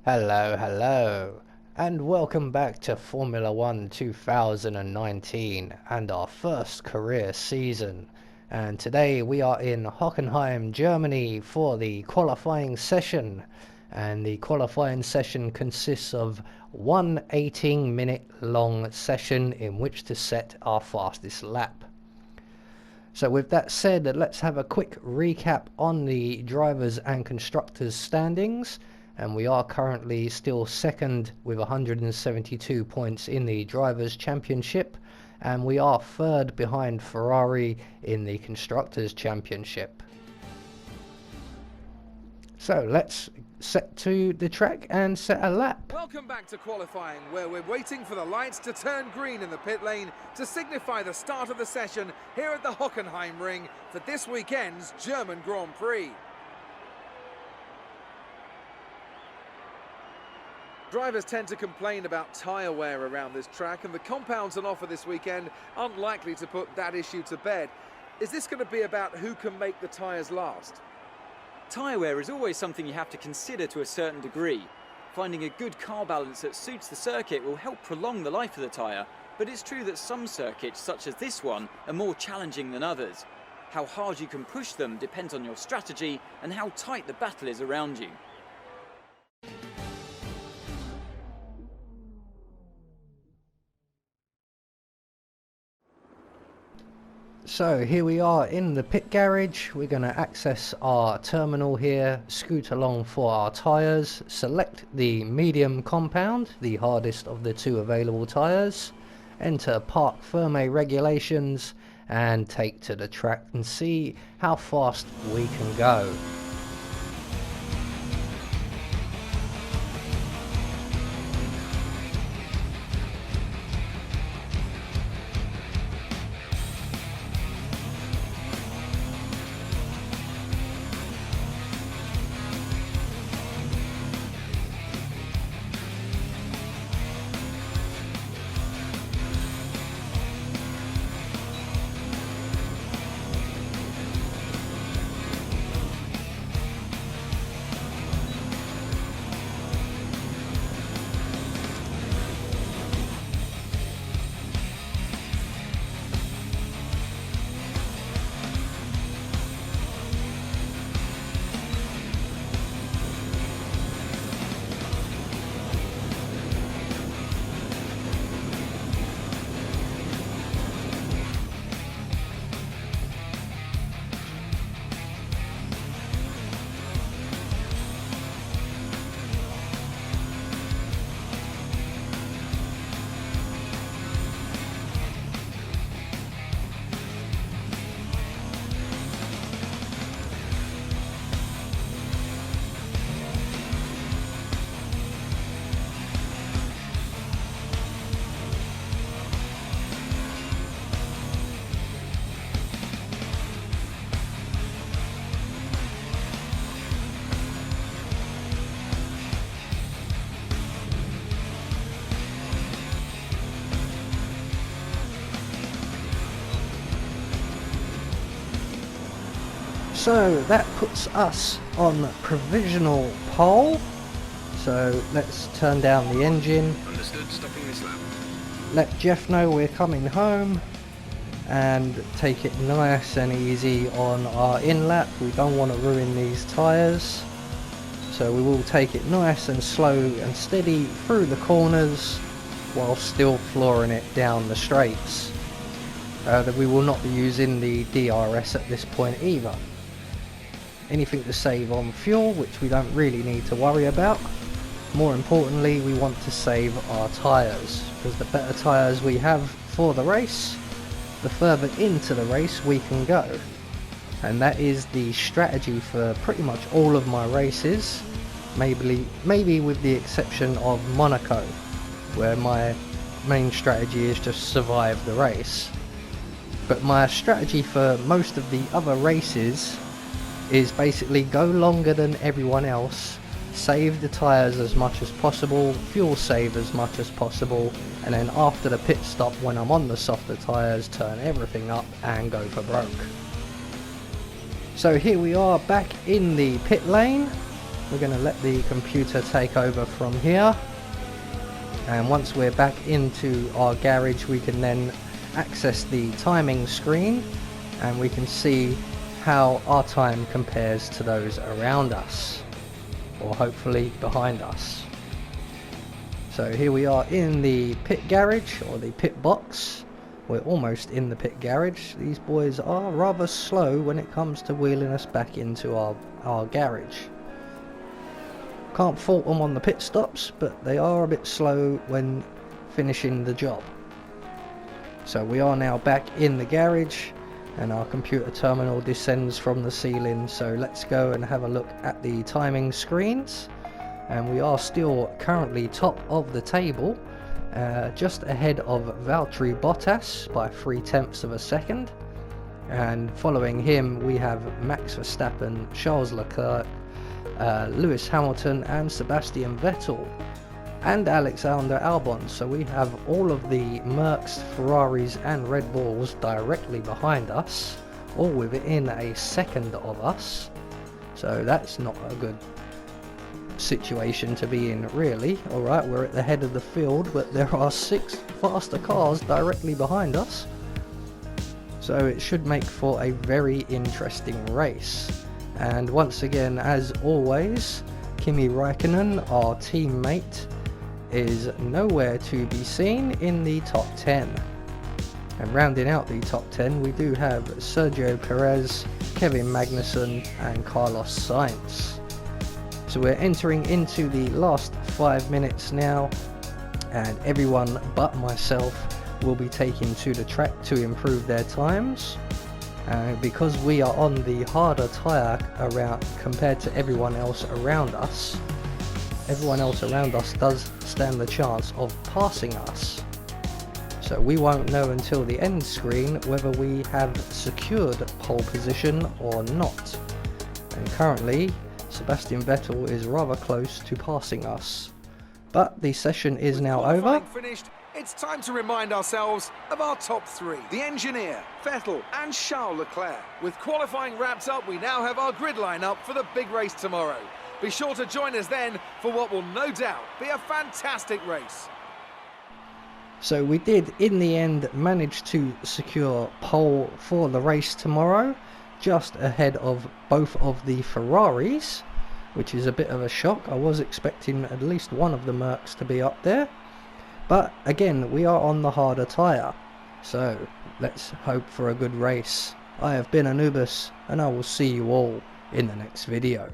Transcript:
Hello, and welcome back to Formula 1 2019 and our first career season. And today we are in Hockenheim, Germany for the qualifying session. And the qualifying session consists of one 18-minute long session in which to set our fastest lap. So with that said, let's have a quick recap on the drivers and constructors standings. And we are currently still second with 172 points in the Drivers' Championship, and we are third behind Ferrari in the Constructors' Championship. So let's set to the track and set a lap. Welcome back to qualifying, where we're waiting for the lights to turn green in the pit lane to signify the start of the session here at the Hockenheim ring for this weekend's German Grand Prix. Drivers tend to complain about tyre wear around this track, and the compounds on offer this weekend aren't likely to put that issue to bed. Is this going to be about who can make the tyres last? Tyre wear is always something you have to consider to a certain degree. Finding a good car balance that suits the circuit will help prolong the life of the tyre, but it's true that some circuits, such as this one, are more challenging than others. How hard you can push them depends on your strategy and how tight the battle is around you. So here we are in the pit garage. We're going to access our terminal here, scoot along for our tyres, select the medium compound, the hardest of the two available tyres, enter parc fermé regulations and take to the track and see how fast we can go. So that puts us on provisional pole. So let's turn down the engine. Understood, stopping this lap. Let Jeff know we're coming home and take it nice and easy on our in-lap. We don't want to ruin these tyres. So we will take it nice and slow and steady through the corners while still flooring it down the straights. That we will not be using the DRS at this point either. Anything to save on fuel, which we don't really need to worry about. More importantly, we want to save our tyres, because the better tyres we have for the race, the further into the race we can go. And that is the strategy for pretty much all of my races, maybe with the exception of Monaco, where my main strategy is just survive the race. But my strategy for most of the other races is basically go longer than everyone else, save the tyres as much as possible, fuel save as much as possible, and then after the pit stop, when I'm on the softer tyres, turn everything up and go for broke. So here we are back in the pit lane, we're going to let the computer take over from here, and once we're back into our garage we can then access the timing screen and we can see how our time compares to those around us, or hopefully behind us. So here we are in the pit garage, or the pit box. We're almost in the pit garage. These boys are rather slow when it comes to wheeling us back into our garage. Can't fault them on the pit stops, but they are a bit slow when finishing the job. So we are now back in the garage and our computer terminal descends from the ceiling. So let's go and have a look at the timing screens. And we are still currently top of the table, just ahead of Valtteri Bottas by 0.3 of a second. And following him we have Max Verstappen, Charles Leclerc, Lewis Hamilton and Sebastian Vettel and Alexander Albon. So we have all of the Mercs, Ferraris and Red Bulls directly behind us, all within a second of us. So that's not a good situation to be in, really. Alright, we're at the head of the field, but there are 6 faster cars directly behind us, so it should make for a very interesting race. And once again, as always, Kimi Räikkönen, our teammate, is nowhere to be seen in the top 10. And rounding out the top 10 we do have Sergio Perez, Kevin Magnussen and Carlos Sainz. So we're entering into the last 5 minutes now, and everyone but myself will be taken to the track to improve their times. Because we are on the harder tyre around compared to everyone else around us does stand the chance of passing us. So we won't know until the end screen whether we have secured pole position or not. And currently Sebastian Vettel is rather close to passing us. But the session is now over. Finished. It's time to remind ourselves of our top 3. The engineer, Vettel and Charles Leclerc. With qualifying wrapped up, we now have our grid lineup for the big race tomorrow. Be sure to join us then for what will no doubt be a fantastic race. So we did in the end manage to secure pole for the race tomorrow, just ahead of both of the Ferraris, which is a bit of a shock. I was expecting at least one of the Mercs to be up there. But again, we are on the harder tyre, so let's hope for a good race. I have been Anubis, and I will see you all in the next video.